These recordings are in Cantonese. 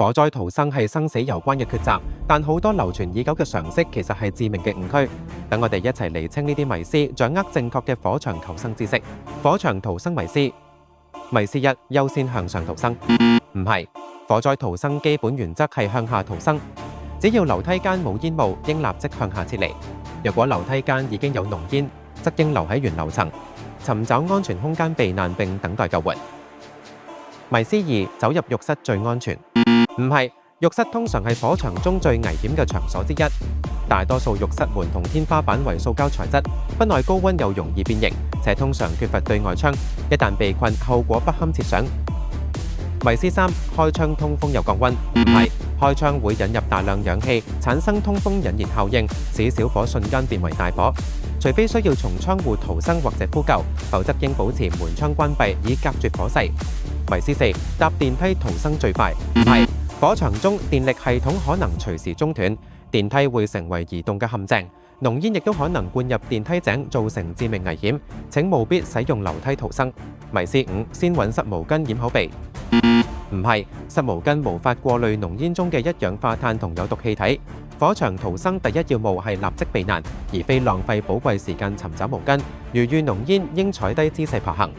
火災逃生係生死攸關嘅抉擇，但好多流傳已久嘅常識其實係致命嘅誤區。等我哋一齊釐清呢啲迷思，掌握正確嘅火場求生知識。火場逃生迷思：迷思一，優先向上逃生。唔係，火災逃生基本原則係向下逃生。只要樓梯間冇煙霧，應立即向下撤離。若果樓梯間已經有濃煙，則應留喺原樓層，尋找安全空間避難並等待救援。迷思二，走入浴室最安全。唔係，浴室通常係火場中最危險嘅場所之一。大多數浴室門同天花板為塑膠材質，不耐高溫又容易變形，且通常缺乏對外窗，一旦被困，後果不堪設想。迷思三，開窗通風又降溫。唔係，開窗會引入大量氧氣，產生通風引燃效應，使小火瞬間變為大火。除非需要從窗戶逃生或者呼救，否則應保持門窗關閉以隔絕火勢。迷思四，搭電梯逃生最快。唔係，火場中電力系統可能隨時中斷，電梯會成為移動嘅陷阱，濃煙亦都可能灌入電梯井，造成致命危險。請務必使用樓梯逃生。迷思五，先揾濕毛巾掩口鼻。唔係，濕毛巾無法過濾濃煙中嘅一氧化碳同有毒氣體。火場逃生第一要務係立即避難，而非浪費寶貴時間尋找毛巾。如遇濃煙，應踩低姿勢爬行。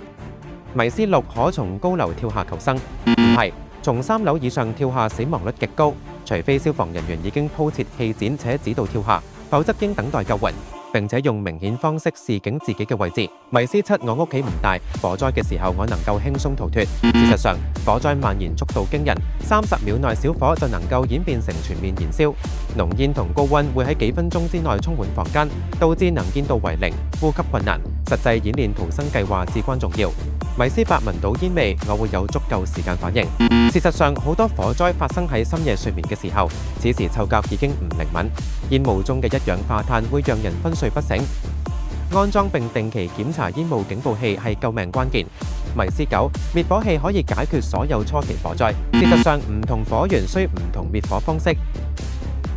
迷思六，可從高樓跳下求生。唔係，從3樓以上跳下死亡率極高，除非消防人員已經鋪設氣墊且指導跳下，否則應等待救援，並且用明顯方式示警自己嘅位置。迷思七，我屋企唔大，火災嘅時候我能夠輕鬆逃脫。事實上，火災蔓延速度驚人，30秒內小火就能夠演變成全面燃燒。濃煙同高溫會喺幾分鐘之內充滿房間，導致能見度為0，呼吸困難。實際演練逃生計劃至關重要。迷思八，聞到煙味，我會有足夠時間反應。事實上，好多火災發生喺深夜睡眠嘅時候，此時嗅覺已經唔靈敏，煙霧中嘅一氧化碳會讓人昏睡不醒。安裝並定期檢查煙霧警報器係救命關鍵。迷思九，滅火器可以解決所有初期火災。事實上，唔同火源需唔同滅火方式。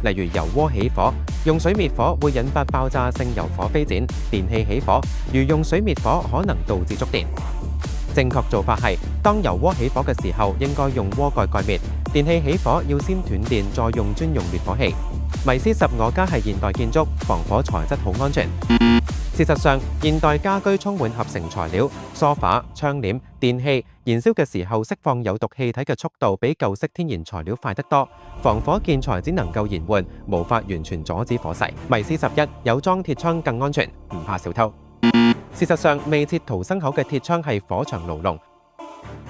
例如油鍋起火，用水滅火會引發爆炸性油火飛展；電器起火，如用水滅火可能導致觸電。正確做法係，當油鍋起火嘅時候，應該用鍋蓋蓋滅；電器起火要先斷電，再用專用滅火器。迷思10，我家係現代建築，防火材質好安全。事實上，現代家居充滿合成材料，梳化、窗簾、電器燃燒嘅時候釋放有毒氣體嘅速度比舊式天然材料快得多，防火建材只能夠延緩，無法完全阻止火勢。迷思11，有裝鐵窗更安全，唔怕小偷。事實上，未設逃生口嘅鐵窗係火場牢籠，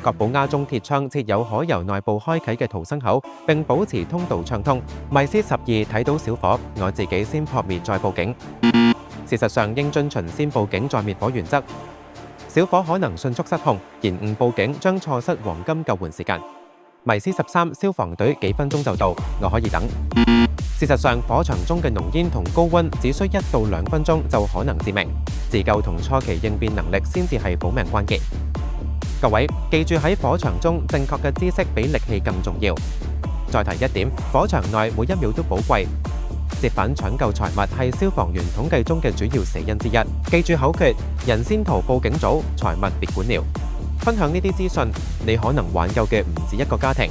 確保家中鐵窗設有可由內部開啟嘅逃生口，並保持通道暢通。迷思12，睇到小火，我自己先撲滅再報警。事實上，應遵循先報警再滅火原則。小火可能迅速失控，延誤報警將錯失黃金救援時間。迷思13，消防隊幾分鐘就到，我可以等。事實上，火場中嘅濃煙同高溫只需1到2分鐘就可能致命，自救同初期應變能力先至係保命關鍵。各位，記住喺火場中正確嘅知識比力氣更重要。再提一點，火場內每一秒都寶貴。折返搶救財物係消防員統計中嘅主要死因之一。記住口訣：人先逃報警組，財物別管了。分享呢啲資訊，你可能挽救嘅唔止一個家庭。